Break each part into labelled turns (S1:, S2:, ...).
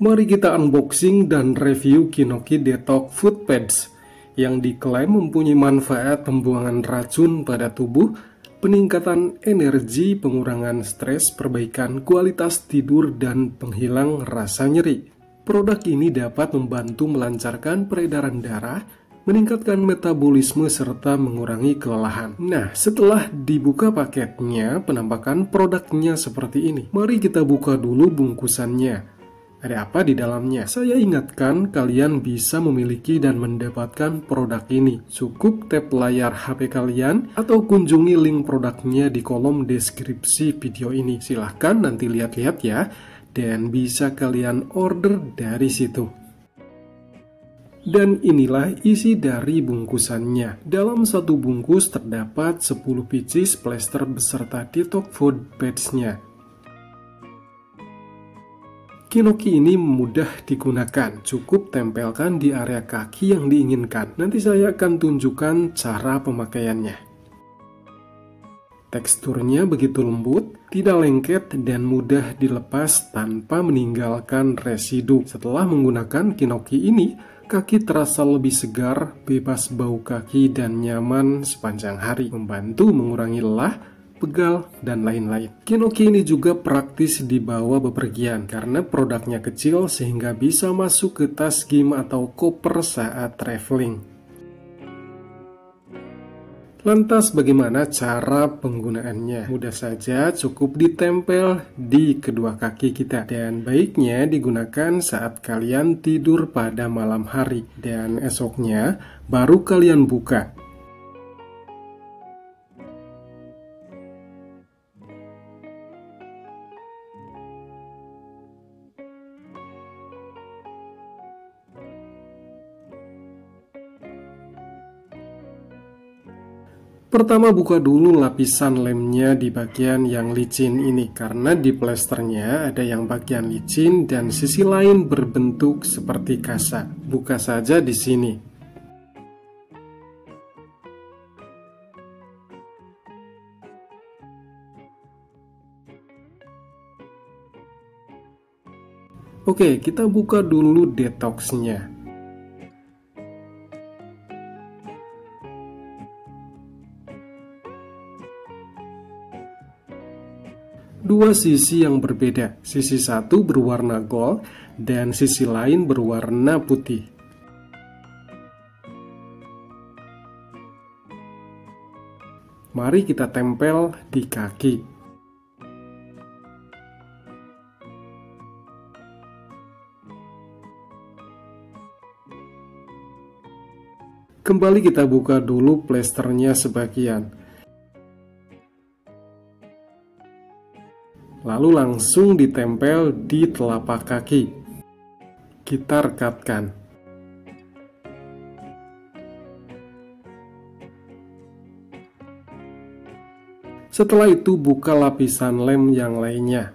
S1: Mari kita unboxing dan review Kinoki Detox Food Pads yang diklaim mempunyai manfaat pembuangan racun pada tubuh, peningkatan energi, pengurangan stres, perbaikan kualitas tidur, dan penghilang rasa nyeri. Produk ini dapat membantu melancarkan peredaran darah, meningkatkan metabolisme, serta mengurangi kelelahan. Nah, setelah dibuka paketnya, penampakan produknya seperti ini. Mari kita buka dulu bungkusannya. Ada apa di dalamnya? Saya ingatkan kalian bisa memiliki dan mendapatkan produk ini. Cukup tap layar HP kalian atau kunjungi link produknya di kolom deskripsi video ini. Silahkan nanti lihat-lihat ya, dan bisa kalian order dari situ. Dan inilah isi dari bungkusannya. Dalam satu bungkus terdapat 10 pieces plester beserta Detox Food Pads-nya. Kinoki ini mudah digunakan, cukup tempelkan di area kaki yang diinginkan. Nanti saya akan tunjukkan cara pemakaiannya. Teksturnya begitu lembut, tidak lengket, dan mudah dilepas tanpa meninggalkan residu. Setelah menggunakan Kinoki ini, kaki terasa lebih segar, bebas bau kaki, dan nyaman sepanjang hari, membantu mengurangi lelah, pegal, dan lain-lain. Kinoki ini juga praktis dibawa bepergian karena produknya kecil sehingga bisa masuk ke tas game atau koper saat traveling. Lantas bagaimana cara penggunaannya? Mudah saja, cukup ditempel di kedua kaki kita, dan baiknya digunakan saat kalian tidur pada malam hari dan esoknya baru kalian buka. Pertama, buka dulu lapisan lemnya di bagian yang licin ini, karena di plesternya ada yang bagian licin dan sisi lain berbentuk seperti kasa. Buka saja di sini. Oke, kita buka dulu detoxnya. Dua sisi yang berbeda, sisi satu berwarna gold dan sisi lain berwarna putih. Mari kita tempel di kaki. Kembali kita buka dulu plesternya sebagian. Lalu langsung ditempel di telapak kaki. Kita rekatkan. Setelah itu buka lapisan lem yang lainnya.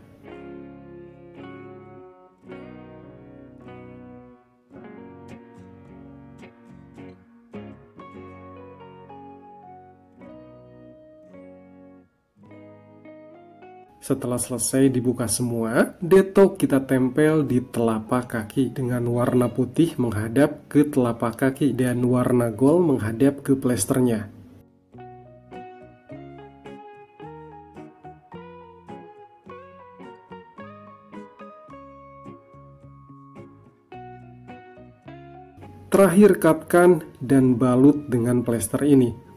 S1: Setelah selesai dibuka semua, Detox kita tempel di telapak kaki dengan warna putih menghadap ke telapak kaki dan warna gold menghadap ke plesternya. Terakhir rekatkan dan balut dengan plester ini.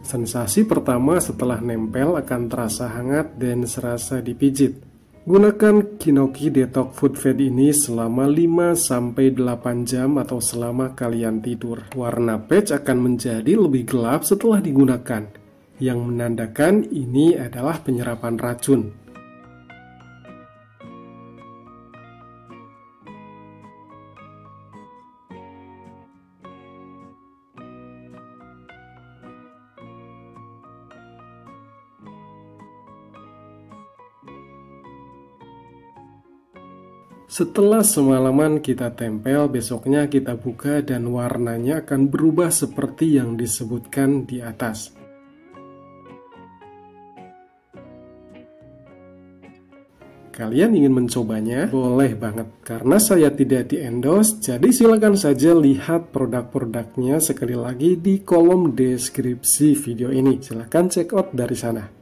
S1: Sensasi pertama setelah nempel akan terasa hangat dan serasa dipijit. Gunakan Kinoki Detox Food Pad ini selama 5-8 jam atau selama kalian tidur. Warna patch akan menjadi lebih gelap setelah digunakan, yang menandakan ini adalah penyerapan racun. Setelah semalaman kita tempel, besoknya kita buka dan warnanya akan berubah seperti yang disebutkan di atas. Kalian ingin mencobanya? Boleh banget. Karena saya tidak di-endorse, jadi silakan saja lihat produk-produknya sekali lagi di kolom deskripsi video ini. Silakan check out dari sana.